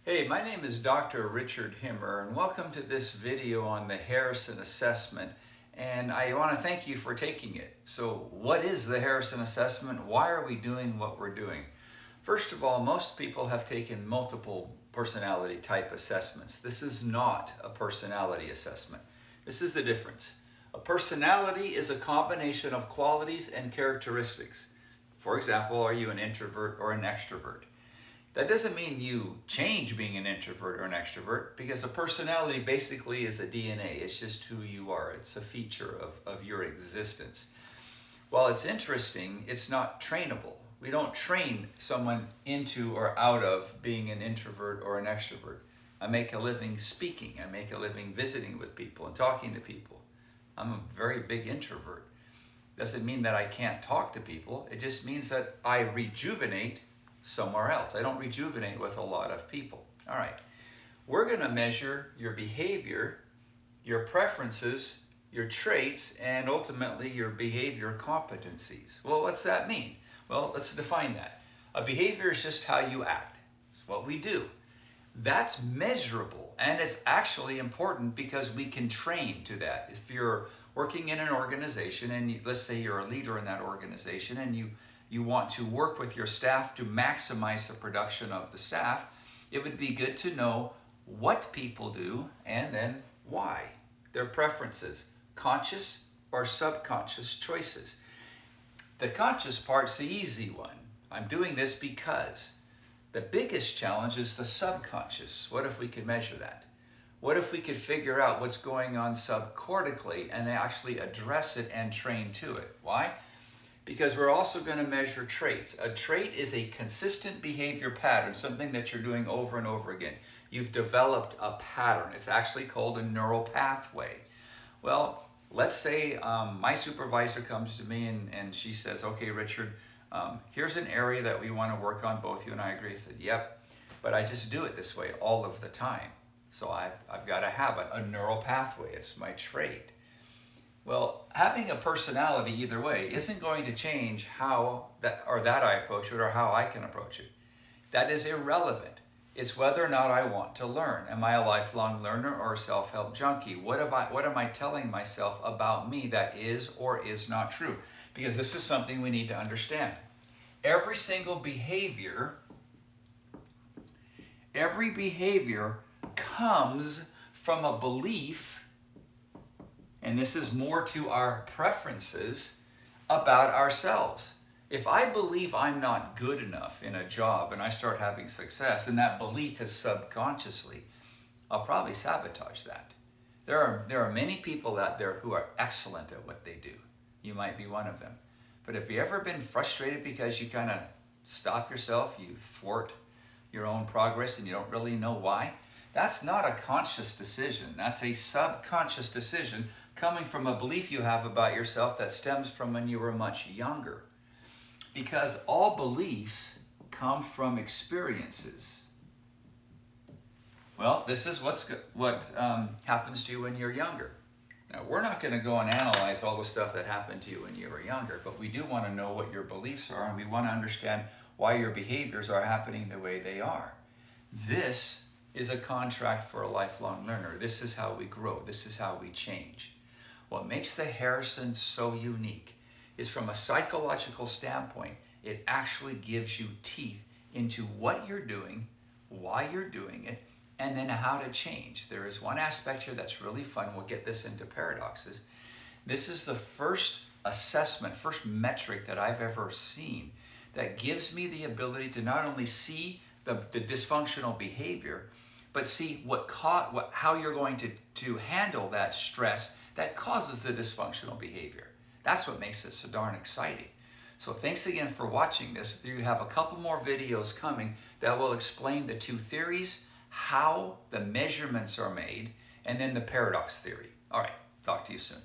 Hey, my name is Dr. Richard Himmer, and welcome to this video on the Harrison Assessment. And I want to thank you for taking it. So, what is the Harrison Assessment? Why are we doing what we're doing? First of all, most people have taken multiple personality type assessments. This is not a personality assessment. This is the difference. A personality is a combination of qualities and characteristics. For example, are you an introvert or an extrovert? That doesn't mean you change being an introvert or an extrovert, because a personality basically is a DNA. It's just who you are. It's a feature of your existence. While it's interesting, it's not trainable. We don't train someone into or out of being an introvert or an extrovert. I make a living speaking. I make a living visiting with people and talking to people. I'm a very big introvert. Doesn't mean that I can't talk to people. It just means that I rejuvenate somewhere else. I don't rejuvenate with a lot of people. All right, we're going to measure your behavior, your preferences, your traits, and ultimately your behavior competencies. Well, what's that mean? Well, let's define that. A behavior is just how you act. It's what we do. That's measurable, and it's actually important because we can train to that. If you're working in an organization and let's say you're a leader in that organization and you want to work with your staff to maximize the production of the staff, it would be good to know what people do and then why. Their preferences, conscious or subconscious choices. The conscious part's the easy one. I'm doing this because. The biggest challenge is the subconscious. What if we could measure that? What if we could figure out what's going on subcortically and actually address it and train to it? Why? Because we're also going to measure traits. A trait is a consistent behavior pattern, something that you're doing over and over again. You've developed a pattern. It's actually called a neural pathway. Well, let's say my supervisor comes to me and she says, okay, Richard, here's an area that we want to work on. Both you and I agree. I said, yep, but I just do it this way all of the time. So I've got a habit, a neural pathway. It's my trait. Well, having a personality either way isn't going to change how that I approach it or how I can approach it. That is irrelevant. It's whether or not I want to learn. Am I a lifelong learner or a self-help junkie? What am I telling myself about me that is or is not true? Because this is something we need to understand. Every behavior comes from a belief, and this is more to our preferences about ourselves. If I believe I'm not good enough in a job and I start having success, and that belief is subconsciously, I'll probably sabotage that. There are many people out there who are excellent at what they do. You might be one of them. But have you ever been frustrated because you kind of stop yourself, you thwart your own progress and you don't really know why? That's not a conscious decision. That's a subconscious decision coming from a belief you have about yourself that stems from when you were much younger. Because all beliefs come from experiences. Well, this is what happens to you when you're younger. Now, we're not going to go and analyze all the stuff that happened to you when you were younger, but we do want to know what your beliefs are, and we want to understand why your behaviors are happening the way they are. This is a contract for a lifelong learner. This is how we grow. This is how we change. What makes the Harrison so unique is from a psychological standpoint, it actually gives you teeth into what you're doing, why you're doing it, and then how to change. There is one aspect here that's really fun. We'll get this into paradoxes. This is the first assessment, first metric that I've ever seen that gives me the ability to not only see the dysfunctional behavior, but see how you're going to handle that stress that causes the dysfunctional behavior. That's what makes it so darn exciting. So thanks again for watching this. You have a couple more videos coming that will explain the two theories, how the measurements are made, and then the paradox theory. All right, talk to you soon.